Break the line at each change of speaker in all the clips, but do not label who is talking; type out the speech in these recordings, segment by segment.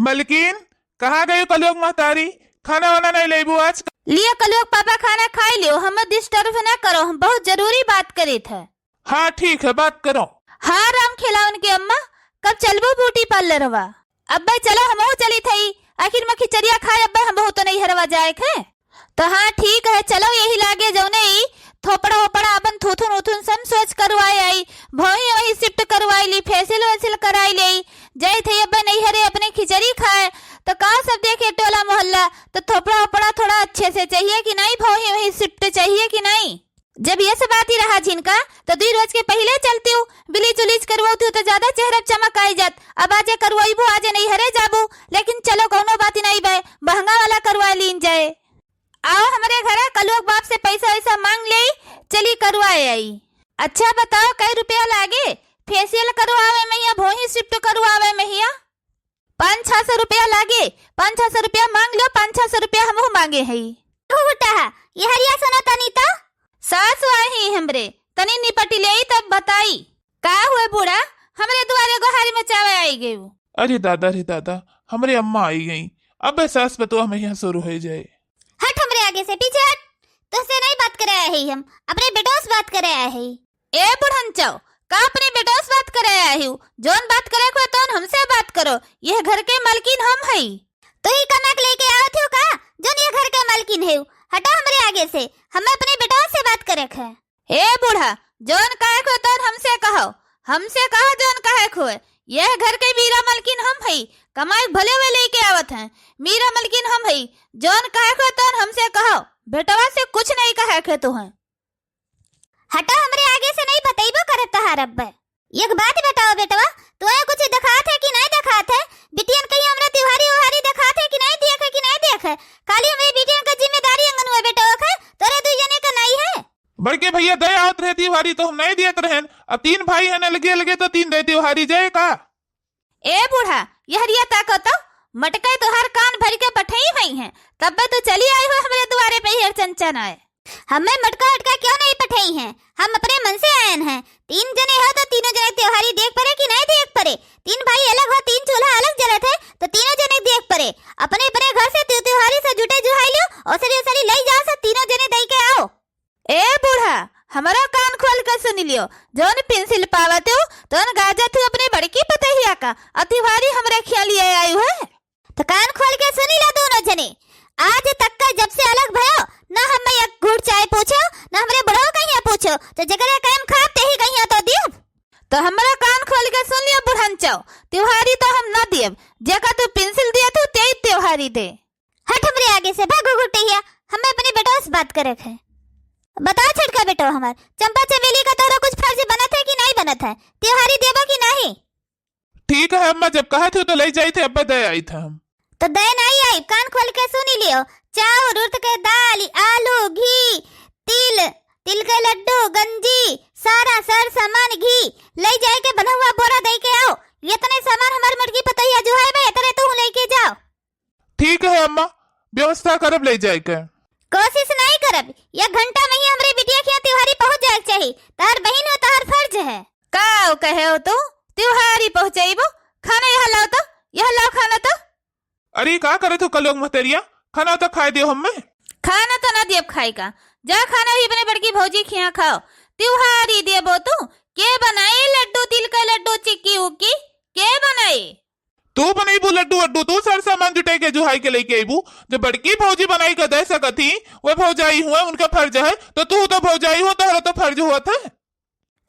मलकिन कहाँ गई कलोग महतारी? खाना वाना नहीं लेबू आज?
लियो कलोग पापा खाना खाई लियो, हमें डिस्टर्ब न करो, हम बहुत जरूरी बात करे थे।
हाँ ठीक है, बात करो।
हाँ राम खिलावन की अम्मा, कब चलबो ब्यूटी पार्लर हवा? अब्बा चलो हम चली थी, आखिर में खिचड़िया खाए अब्बा हम बहुत नहीं हरवा जाए थे। तो हाँ ठीक है, चलो यही लागे जो नहीं थोपड़ा होपड़ा अपन थूथुन उथुन सब सोच करवाए आई, भई वही शिफ्ट करवाई ली, फेसियल वेसियल कराई ली, जय थे अब्बा नहीं हरे अपने खिचड़ी खाए तो कहा सब देखे टोला मोहल्ला, तो थोपड़ा होपड़ा थोड़ा अच्छे से चाहिए कि नहीं, भई वही शिफ्ट चाहिए कि नहीं। जब ये सब बात ही रहा जिनका तो 2 रोज के पहले चलती हूँ, ब्लीच उलीच करवाती हूँ तो ज्यादा चेहरा चमक आई जात। अब आजे करवाईबू आजे नहीं हरे जाबू, लेकिन चलो कोनो बात नहीं बे, महंगा वाला करवा लीन जाए। आओ हमारे घर, कलोग बाप से पैसा वैसा मांग ले, चली करवाए आई। अच्छा बताओ कई रुपया लागे फेसियल करवावे में या भोही शिफ्ट करवावे में? या 500-600 रुपया लागे, 500-600 रुपया मांग लो, 500-600 रुपया हम मांगे है। ये हरिया सुनो तनी तो सास आई हमरे तनी निपटी ले तब बताई का हुए बूढ़ा, हमरे दुआरे गोहारी में चावे आई गई।
अरे दादा रे दादा, हमारे अम्मा आई गई, अब एहसास बतो हमें यहाँ शुरू हो जाए।
हट हमरे आगे से पीछे हट, तुझसे नहीं बात करे आए है, हम अपने बेटों से बात करे आए है। ए बुढ़न चाओ का अपने बेटों से बात करे आए हो? जोन बात करे को तो हमसे बात करो, यह घर के मालकिन हम है। तो ही कनक लेके आओ थे का जोन ये घर के मालकिन है? हटा हमरे आगे से, हम अपने बेटों से बात करे है। ए बूढ़ा, जोन कहे को तो हमसे कहो, हमसे कहो जोन कहे को, यह घर के मीरा मालकिन हम है, कमाई भले वे लेके आवत हैं, मीरा मालकिन हम है, जोन कहे को तो हमसे कहो, बेटवा से कुछ नहीं कहे के तो है। हटा हमरे आगे से, नहीं बताइबो करत तहार अब्बा। एक बात बताओ बेटवा, तोए कुछ दिखात है कि नहीं दिखात है? बिटियन कहीं हमरा त्योहारी उहारी दिखात है कि नहीं देखे कि नहीं देखे? खाली हमें बिटियन का जिम्मेदारी अंगन हुए बेटवा का, तोरे 2 जने का नहीं है।
बड़के भैया दे आवत रहे त्योहारी तो हम नहीं दियत रहन, अब 3 भाई है लगे लगे तो 3 दे त्योहारी जय का।
ए बूढ़ा, यह हरिया ताकत मटके तोहार कान भर के बैठाई हुई हैं, तब तो चली आई हो हमरे द्वारे पे ही चंचन आए। हमें मटका हटका क्यों नहीं पठाई हैं? हम अपने मन से आए हैं। 3 जने हो तो तीनों जने त्योहारी देख पड़े कि नहीं देख पड़े? 3 भाई अलग हो, 3 चूल्हा अलग जलत है तो तीनों जने देख पड़े। अपने अपने घर से त्योहारी से जुटे जुहाई लो और सरी ले जाओ, सब तीनों जने दई के आओ। ए बूढ़ा, हमारा कान खोल कर सुन लियो, जोन पेंसिल पावत हो तो गाजा तू अपने बड़की पतहिया का अतिवारी हमरे ख्याल लिए आई है, तो कान खोल के सुनी ला दोनों जने। आज तक का जब से अलग भयो ना हम एक घूट चाय पूछो ना हमरे बड़ो कहिया पूछो, तो जगरे कायम खाब ते ही कहिया तो दियब। तो हमरा कान खोल के सुन लियो बुढ़न चाओ, त्योहारी तो हम ना दियब, जगह तू पेंसिल दिया तो ते त्योहारी दे। हट हमरे आगे से भागो घुटैया, हमें अपने बेटों से बात करे है। बता छटका बेटो, हमार चंपा चमेली का तोरा कुछ फर्ज बनत है कि नहीं बनत है? त्योहारी देबो कि नहीं?
ठीक है अम्मा, जब कहा थे तो ले जाई थे, अब्बा दे आई था हम
तो दे नहीं आई, कान खोल के सुनी लियो। चावल उड़द के दाल, आलू, घी, तिल के लड्डू, गंजी, सारा सर सामान घी ले जाए के बना हुआ बोरा दे के आओ। इतने सामान हमार मटकी पतैया जो है बे इतने तू लेके जाओ।
ठीक है अम्मा, व्यवस्था करब ले जाए के।
कोशिश नहीं करब, 1 घंटा में ही हमरे बिटिया के त्योहारी पहुंच जाए चाहिए, तार बहन हो तार फर्ज है। का कहे हो तू त्योहारी पहुंचाइबो? खाना यहाँ लाओ तो, यहाँ लाओ खाना तो।
अरे का करे तो कलोग महतरिया, खाना तो खाए दियो हमें।
खाना तो ना दियब खाई का, जा खाना भी अपने बड़की भौजी खिया खाओ। त्योहारी देबो तू के बनाए लड्डू, तिल का लड्डू, चिक्की उक्की के बनाए?
तू बनाईबू लड्डू वड्डू, तू सर सामान जुटाई के जुहाई के लेके आईबू। जो बड़की भौजी बनाई का दे सकती वो भौजाई हुआ, उनका फर्ज है, तो तू तो भौजाई हो तो तो फर्ज हुआ था।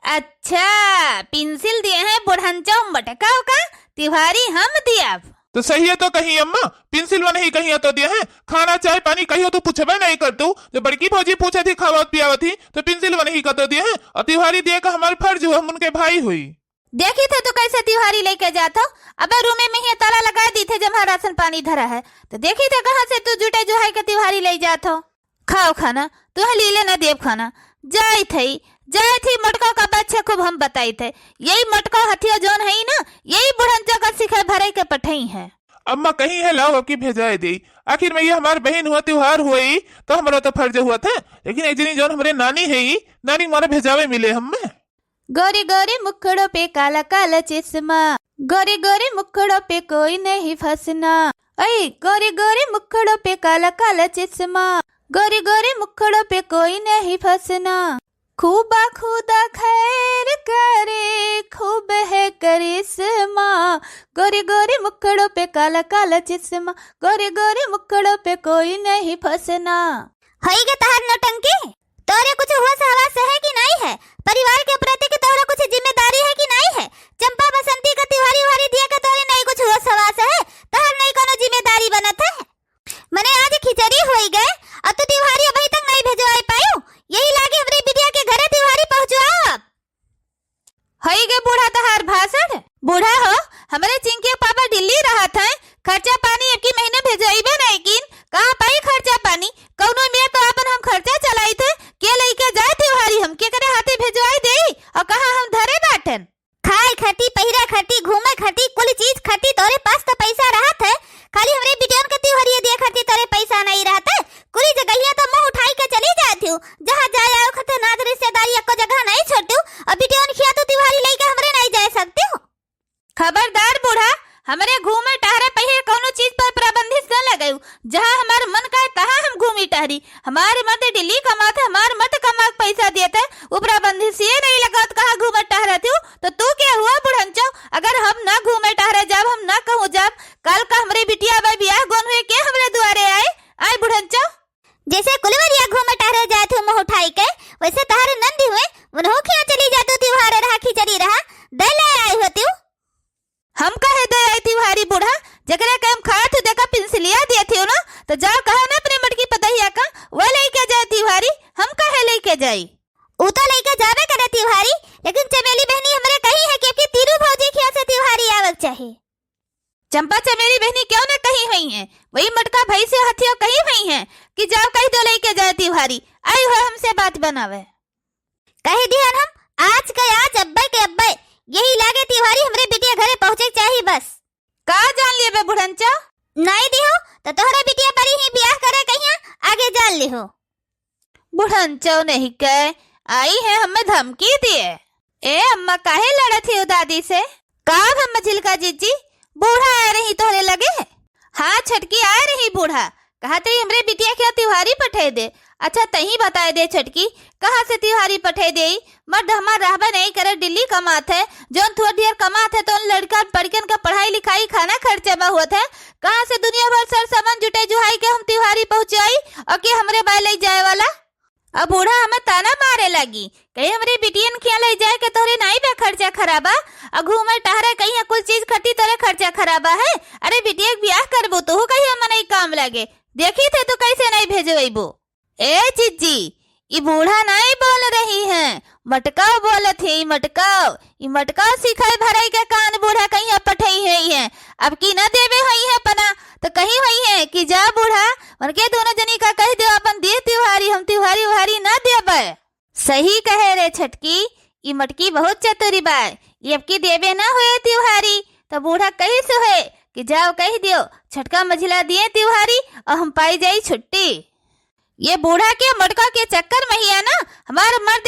अच्छा पेंसिल दिए हैं बुढ़न चाओ मटका का, त्योहारी हम दिया तो सही है तो कहीं अम्मा, पेंसिल नहीं कहीं तो दिया है, खाना चाय पानी कहीं तो पूछबे नहीं कर तू। जो बड़की भौजी पूछे थी खावत पियावत थी तो पेंसिल नहीं का तो दिया है, और त्योहारी दिए का हमारे फर्ज हुआ, हम उनके भाई हुई।
देखी थे तो कैसे त्योहारी लेके जाता, अबे रूमे में ही ताला लगा दी थे जब राशन पानी धरा है, तो देखी थे कहाँ से तू जुटे जुहाई के त्योहारी ले जाता। खाओ खाना, तुहे लीले न देव खाना जाई थी मटका का बच्चे खूब हम बताई थे, यही मटका हथिया जोन है ना, यही बुढ़न जगह सिखा भरे के पठई है।
अम्मा कहीं है लाओ की भेजाए दी, आखिर में ये हमारे बहन हुआ त्योहार हुई तो हमारा तो फर्ज हुआ था, लेकिन इतनी जोन हमारे नानी है ही, नानी हमारा भेजावे मिले हमें।
गोरी गोरी मुखड़ों पे काला काला चश्मा, गोरे गोरे मुखड़ों पे कोई नहीं फंसना, ऐ गोरे गोरे मुखड़ों पे काला काला चश्मा, गोरे गोरे मुखड़ों पे कोई नहीं फंसना, खूबा खुदा खैर करे खूब है करिश्मा, गोरे गोरे मुखड़ों पे काला काला चश्मा, गोरे गोरे मुखड़ों पे कोई नहीं फंसना।
हई के तहर नौटंकी तोरे कुछ हुआ हवास है कि नहीं है? परिवार के प्रति के तोरा कुछ जिम्मेदारी है कि नहीं है? चंपा बसंती का तिवारी वारी दिया के तोरे नहीं कुछ हुआ हवास है? तहर नहीं कोनो जिम्मेदारी बनत है? मने आज खिचड़ी होई गए अब तो तिवारी अभी तक नहीं भेजवाई पायो। यही लागे हमरे बिटिया के घरे तिवारी पहुंचवाओ।
हई गे बूढ़ा तहार भाषण बूढ़ा हो, हमारे चिंकी पापा दिल्ली रहा था, खर्चा पानी एक ही महीने भेजवाइबे नहीं किन, कहाँ पाई खर्चा पानी? कौनो में तो अपन हम खर्चा चलाई थे, के लेके जाए त्योहारी हम के करे हाथे भेजवाई दे और कहाँ हम धरे बैठन?
खाए खती पहिरा खती घूमे खती कुल चीज खती तोरे पास तो पैसा रहत है, खाली हमरे बिटियन के त्योहारी दिए खती तोरे पैसा नहीं रहत है। कुली जगहिया तो मुंह उठाई के चली जाती हूँ, जहाँ जाए आओ खते नाज रिश्तेदारी एको जगह नहीं छोड़ती हूँ, और बिटियन खिया तो त्योहारी लेके हमरे नहीं जा सकती हूँ।
खबरदार बूढ़ा, हमारे घूमे टहरे पहिए कोनो चीज पर प्रतिबंधित न लगायू, जहाँ हमार मन का तहाँ हम घूमी टहरी। हमारे मत दिल्ली कमाते हमारे मत कमा पैसा देते, वो प्रतिबंधित ये नहीं लगा कहाँ घूमे टहरती हूँ। तो तू क्या हुआ बुढ़ंचो, अगर हम न घूमे टहरे जब हम न कहूँ जब कल का हमरे बिटिया बा बियाह गोन हुए के हमरे दुआरे आए बुढ़ंचो।
जैसे कुलवरिया घूमे टहरे जाते मुंह उठाई के, वैसे तहारे नंदी हुए उन्हों खिया चली जातू त्योहार रहा खिचड़ी रहा दे ले आई होती हूँ।
हम कहे दे आई त्योहारी बूढ़ा, जकरा के हम खाए थे देखा पिंसलिया दिए थे ना, तो जाओ कहा ना अपने मटकी पतहिया का वो लेके जाए त्योहारी, हम कहे लेके जाई।
ऊ तो लेके जावे करे त्योहारी, लेकिन चमेली बहनी हमरे कही है कि तीरू भौजी खिया से त्योहारी आवक चाहिए।
चंपा चमेली बहनी क्यों न कही हुई है, वही मटका भाई से हथिया कही हुई है कि जाओ कही दो लेके जाए त्योहारी, आई हो हमसे बात बनावे।
कही दिया हम आज के आज अब्बे के अब्बे, यही लागे त्योहारी हमरे बिटिया घरे पहुंचे चाहिए बस।
का जान लिए बे बुढ़ंचा?
नहीं दिहो तो तोहरा बिटिया परी ही ब्याह करे कहिया आगे जान लिहो।
बुढ़ंचो नहीं कह आई है हमें धमकी दिए। ए अम्मा काहे लड़ा थी दादी से? का हम झिलका जीजी बूढ़ा आ रही तोहरे लगे? हाँ छटकी आ रही बूढ़ा, कहा ते हमरे बिटिया के त्योहारी पठे दे। अच्छा तही बताए दे छटकी, कहाँ से त्योहारी पठे दे? मर्द हमार रहबा नहीं करे दिल्ली कमात है, जोन थोड़ा देर कमात है तो उन लड़का पढ़कन का पढ़ाई लिखाई खाना खर्चा में हुआ है, कहाँ से दुनिया भर सर सामान जुटे जुहाई के हम त्योहारी पहुंचाई और के हमरे बाय ले जाए वाला। अब बूढ़ा हमें ताना मारे लगी, कहीं हमरे बिटियन खिया ले जाए के तोरे नहीं बे खर्चा खराबा, और घूमे टहरे कहीं कुछ चीज खटी तोरे खर्चा खराबा है। अरे बिटिया ब्याह करबो तो कहीं हम नहीं काम लगे, देखी थे तो कैसे नहीं भेजो। ए जीजी ये बूढ़ा नहीं बोल रही है, मटकाओ बोलत है, ये मटकाओ सिखाए भराई के कान बूढ़ा कहीं पठई हुई है, अब की न देवे हुई है पना तो कहीं हुई है कि जा बूढ़ा उनके दोनों जनी का कह दो अपन दे त्योहारी, हम त्योहारी उहारी न देबे। सही कहे रे छटकी, ये मटकी बहुत चतुरी बाय, ये अब की देवे न हुए त्योहारी तो बूढ़ा कही से हुए कि जाओ कह दियो छटका मझिला दिए त्योहारी और हम पाई जाई छुट्टी। ये बूढ़ा के मटका के चक्कर में ही है ना हमारे मर्द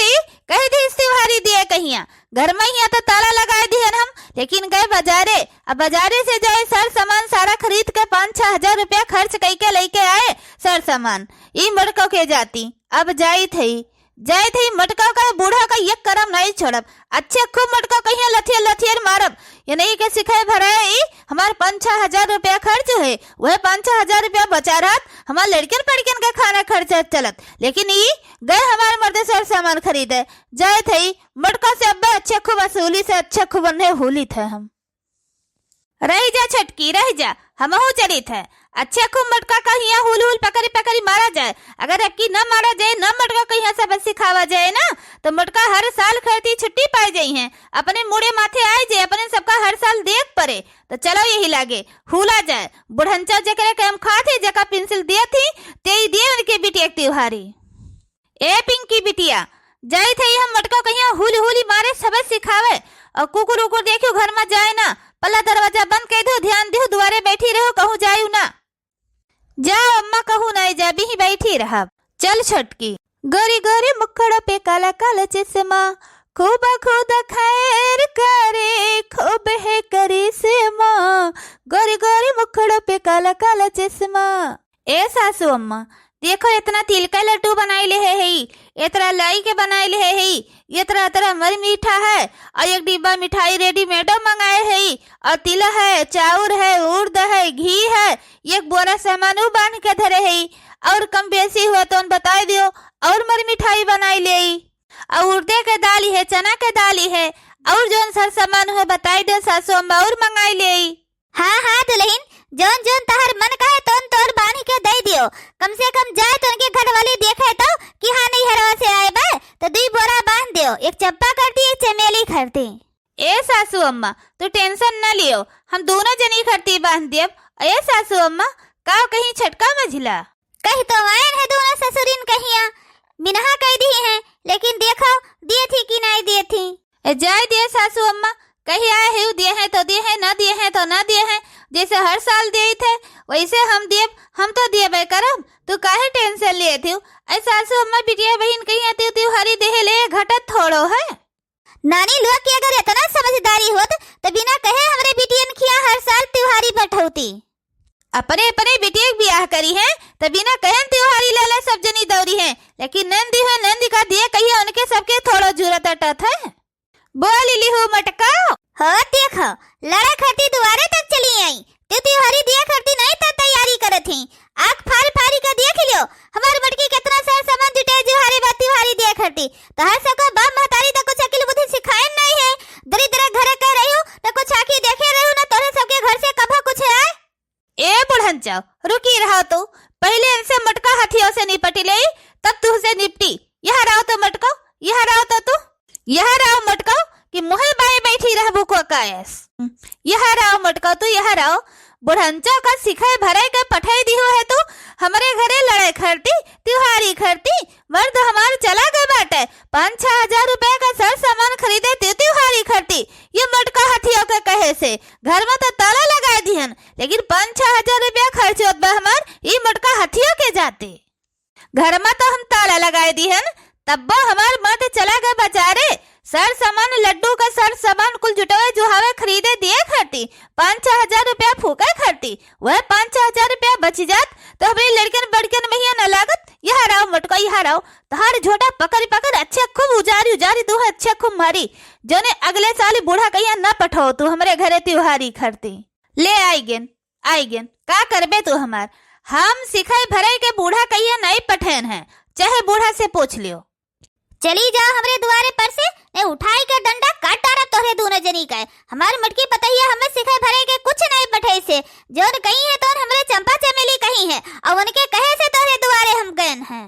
कह दी त्योहारी दिए कहिया, घर में ही तो ताला लगाए दिए हम, लेकिन गए बाजारे, अब बाजारे से जाए सर सामान सारा खरीद के 5-6 हजार रुपया खर्च करके लेके आए सर सामान, ये मटका के जाती अब जाई थी मटका का बूढ़ा का एक करम नहीं छोड़ब, अच्छे खूब मटका कहीं लथियर मारब, ये नहीं के सिखाए भराए हमारे 5-6 हजार रुपया खर्च है, वह 5-6 हजार रुपया बचा रहा हमारे लड़कन पड़कन का खाना खर्चा चलत, लेकिन ये गए हमारे मर्द सर सामान खरीदे जाए थे मटका से अब अच्छे खूब वसूली से अच्छे खूब होली थे। हम रह जा छटकी रह जा, हम चली थे अच्छे खूब मटका कहीं हुल पकड़ी मारा जाए, अगर अक्की न मारा जाए न मटका कहीं सब सिखावा जाए ना तो मटका हर साल खरीदी छुट्टी पाई जाई है, अपने मुड़े माथे आए जाए, अपने सबका हर साल देख पड़े तो चलो यही लागे हुला जाए। बुढ़ंचा जकरे के हम खाते जका पेंसिल दिए थी ते दिए उनके बिटिया त्योहारी। ए पिंकी बिटिया जाए थे हम मटका कहीं हुली मारे सब सिखावे, और कुकुर उकुर देखियो घर में जाए ना, पल्ला दरवाजा बंद कर दो, ध्यान दियो दुआरे बैठी रहो, कहूँ जायू ना जाओ अम्मा कहूँ नहीं जा भी बैठी रहा। चल छटकी गोरी गोरी मुखड़ों पे काला काला चश्मा, खूब खुद खैर करे, खूब है करी से माँ, गोरी गोरी मुखड़ों पे काला काला चश्मा। ए सासू अम्मा, देखो इतना तिल का लड्डू बनाई ले है, इतना लाई के बनाई ले है, इतना तरह मर मीठा है, और एक डिब्बा मिठाई रेडीमेड मंगाए है, और तिल है, चाउर है, उर्द है, घी है, एक बोरा सामान बांध के धरे है, और कम बेसी हुआ तो बता दियो, और मर मिठाई बनाई ले, और उर्दे के दाली है, चना के दाली है, और जोन सर सामान हुआ बताई दो सासू अम्मा, और मंगाई ले।
हाँ हाँ दुल्हन, जोन जोन तहर मन का है तोन तोर बांध के दे दियो। कम से कम जाए तो उनके घर वाले देखे तो कि हाँ नहीं हरवा से आए बा, तो 2 बोरा बांध दियो, एक चंपा करती एक चमेली करती।
ए सासू अम्मा, तू टेंशन न लियो, हम दोनों जनी खरती बांध देव। ए सासू अम्मा, का कहीं छटका मझिला?
कही तो आयन है दोनों ससुरिन कहिया, बिनहा कह दी है, लेकिन देखो दिए थी कि नहीं दिए थी।
जाए दिए सासू अम्मा, कहीं आए है दिए हैं तो दिए हैं, न दिए हैं तो न दिए हैं, जैसे हर साल दिए थे वैसे हम तो दिए बे करम, तू काहे टेंशन लिए थी? ऐ सासू अम्मा बिटिया बहन कहीं आती त्योहारी देहे ले घटत थोड़ो है।
नानी लोग की अगर इतना समझदारी होत तो बिना कहे हमरे बिटियन खिया हर साल त्योहारी बैठौती।
अपने अपने बिटिया ब्याह करी है तो बिना कहन त्योहारी लाला सब जनी दौरी है, लेकिन नंदी है नंदी का दिए कहिए उनके सबके थोड़ो जरूरत अटत है। बोल लिहू मटका
हो देखो लड़ा खरती दुआरे तक चली आई, तो त्योहारी दिया करती नहीं तो तैयारी करे थी। आँख फाड़ फाड़ी का देख लियो हमार मटकी कितना सारा सामान जुटे जुहारी बात त्योहारी दिया करती, तो हर सबको बाप महतारी तक कुछ अकिल बुद्धि सिखाए नहीं है। दरिद्र घर कह रही हूँ तो कुछ आखी देखे रही हूँ ना, तोरे सबके घर से कभा कुछ है।
ए बुढ़न जाओ रुकी रहा, तो पहले इनसे मटका हाथियों से निपटी ले, तब तुझसे निपटी। यहाँ रहो तो मटको, यहाँ रहो तो तू, यहाँ रहो मटको कि मुहे बाएं बैठी रहबू को कायस। यहाँ रहो मटको, तू यहाँ रहो। बुढ़ंचो का सिखाए भरे के पठाई दी हो है, तू हमारे घरे लड़ाई खरती त्योहारी खरती, मर्द हमार चला गए बाटे 5-6 हजार रुपए का सर सामान खरीदे त्योहारी खरती। ये मटका हाथियों के कहे से घर में तो ताला लगा दिहन, लेकिन 5-6 हजार रुपया खर्च होत बा हमार, ये मटका हाथियों के जाते। घर में तो हम ताला लगाए दिहन, तब हमार मर्द चला गए बाजारे, सर सामान लड्डू का सर सामान कुल जुटवे जुहावे खरीदे दिए खरती, 5-6 हजार रुपया फूके खरती। वह 5-6 हजार रुपया बच जात तो हमारी लड़कन बड़कन में न लागत। यहाँ रहो मटका, यहाँ रहो, तहार झोटा पकड़ पकड़ अच्छे खूब उजारी दू अच्छे खूब मारी, जोने अगले साल बूढ़ा कहिया न पठो तू हमारे घरे त्योहारी खरती। ले आई गेन का करबे तू हमार, हम सिखाए भरे के बूढ़ा कहिया नहीं पठेन है, चाहे बूढ़ा से पूछ लियो।
चली जाओ हमरे द्वारे पर से, ने उठाई के डंडा काट डारा तोरे दोनों जनी का। हमार मटकी पतैया हमें सिखाए भरे के कुछ नहीं पठे से, जोन कहीं है तो हमरे चंपा चमेली कहीं है, और उनके कहे से तोरे द्वारे हम गए हैं।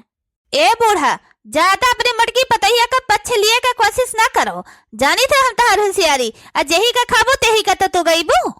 ए बूढ़ा, ज्यादा अपने मटकी पतैया का पक्ष लिए का कोशिश ना करो, जानी थे हम तहार होशियारी, आज यही का खाबो तेही का तो गईबू।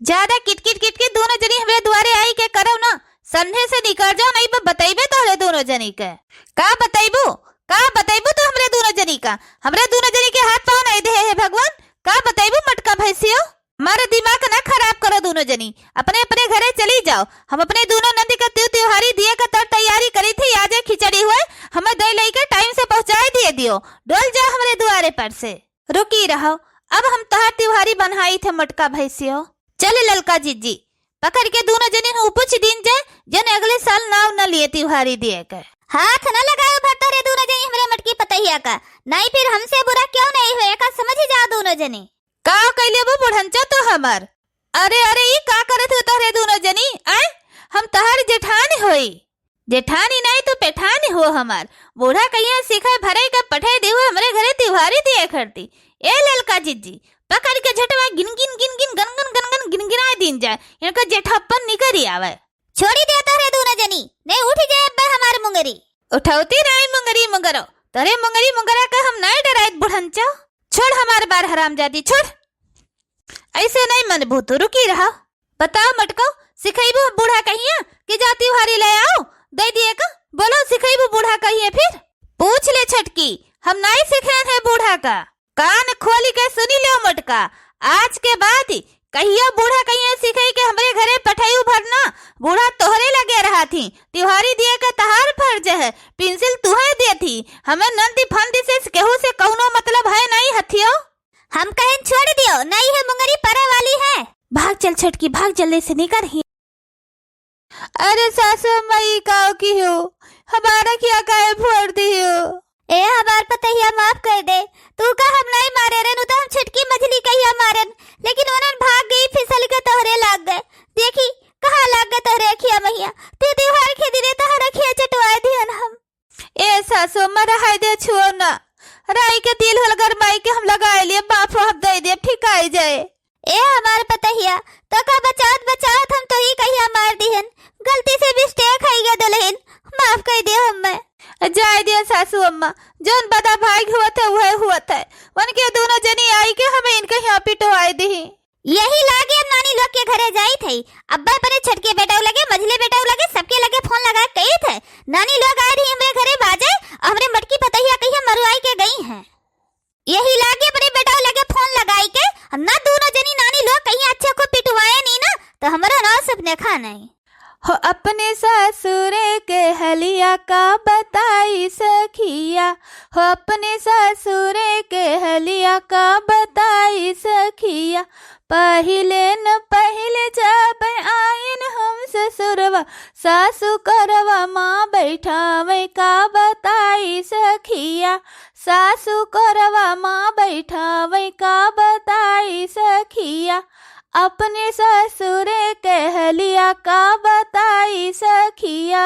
ज्यादा किटकिट दोनों जनी हमरे द्वारे आई के करो ना, संधे से निकल जाओ, नहीं बताइबे तोरे दोनों जनी के। का बताइबू तो हमरे दोनों जनी का, हमरे दोनों जनी के हाथ पाँव नहीं दे है भगवान, का बताइबू मटका भैंसियो। हमारा दिमाग ना खराब करो दोनों जनी, अपने अपने घरे चली जाओ। हम अपने दोनों नंदी का त्योहारी दिए का तर तैयारी करी थी, आज खिचड़ी हुए हमें दे लई के टाइम से पहुंचाए दिए दियो, डोल जाओ हमारे द्वारे पर से। रुकी रहो, अब हम तहार त्योहारी बनाई थे मटका भैंसियो। चल ललका जीजी पकड़ के दोनों जनी पूछ दिन जाए, जन अगले साल नाव न लिए त्योहारी दिए के।
हाथ न लगाओ भट्टारे दोनों जनी हमरे मटकी पतैया का, नहीं फिर हमसे बुरा क्यों नहीं होएगा, समझ ही जाओ दोनों जनी।
का कैले वो बुढ़ंचा तो हमार, अरे ये का करे थे तोहरे दोनों जनी, आए हम तहार जेठानी होई, जेठानी नहीं तो पेठानी हो हमार। बूढ़ा कहिया सिखाए भरे का पठाई दे हुए हमरे घरे त्योहारी दिए करती। ए ललका जीजी पकड़ के झटवा गिन गन गिनगिनाए दिन जाए, इनका जेठापन निकरी आवे।
छोड़ी दे तोरे दोनों जनी, नहीं उठ जाए बे हमार मुंगरी।
उठौती नहीं मुंगरी मुंगरो, तोरे मुंगरी मुंगरा का हम नहीं डराइत बुढ़ंचा, छोड़ हमार बार हरामजादी छोड़। ऐसे नहीं मन भूतू, रुकी रहा। बताओ मटको, सिखाइबू बूढ़ा कहिया कि जा त्योहारी ले आओ, दे दिए का, बोलो सिखाइबू बूढ़ा कहिए फिर। पूछ ले छटकी, हम नहीं सिखाए हैं बूढ़ा का, कान खोली के सुनी लो मटका, आज के बाद कहिया बूढ़ा कहिया सिखाई के हमरे घरे पठाई भरना, बूढ़ा तोहरे लगे रहा थी, त्योहारी दिए के तहार फर्ज है, पेंसिल तुहे दे थी, हमें नंदी फंदी से केहू से कौनो मतलब है नहीं।
लिसनी करही।
अरे सासू अम्मा ई काओ की हो, हमारा क्या काहे फोड़ दी हो।
ए हमार पतहिया माफ कर दे, तू का हम नहीं मारे रन, तो हम छुटकी मछली कहिया मारन, लेकिन उन्हन भाग गई फिसल के तोहरे लाग गए। देखी कहाँ लाग गए तोहरे अखिया महिया, तू त्योहार के दिने तोहर अखिया चटवाए दिहन हम।
ए सासू अम्मा रहाई दे, छुओ ना, राई के तिल होल गरमाई के हम लगाए लिए, बाप हम दे दे ठीक आई जाए।
ए हमार पतहिया तो का बचात बचात हम तो ही कहिया मार दिहन, गलती से मिस्टेक है गया दुल्हन, माफ कर दे हमें।
जाए दिया सासू अम्मा, जोन बदा भाग हुआ था वह हुआ था, उनके दोनों जनी आई के हमें इनके यहाँ पिटवाए दी।
यही लागे हम नानी लोग के घरे जाई थे, अब्बा परे छटके बेटाऊ लगे, मझले बेटाऊ लगे, सबके लगे फोन लगा कही थे नानी लोग आए रही हमरे घरे बाजे, हमरे मटकी पतहिया कहिया मरुआई के गई हैं। यही लागे अपने बेटाऊ लगे फोन लगाई के हम ना दोनों जनी नानी लोग कहीं अच्छे को पिटवाए नहीं ना, तो हमारा ना सपने खा नहीं
हो। अपने ससुरे के हलिया का बताई सखिया, हो अपने ससुरे के हलिया का बताई सखिया, पहिले न पहिले जब आइन हम ससुरवा, सासु करवा माँ बैठावे का बताई सखिया, सासु करवा माँ बैठावे का बताई सखिया, अपने ससुरे के हलिया का बताई सखिया।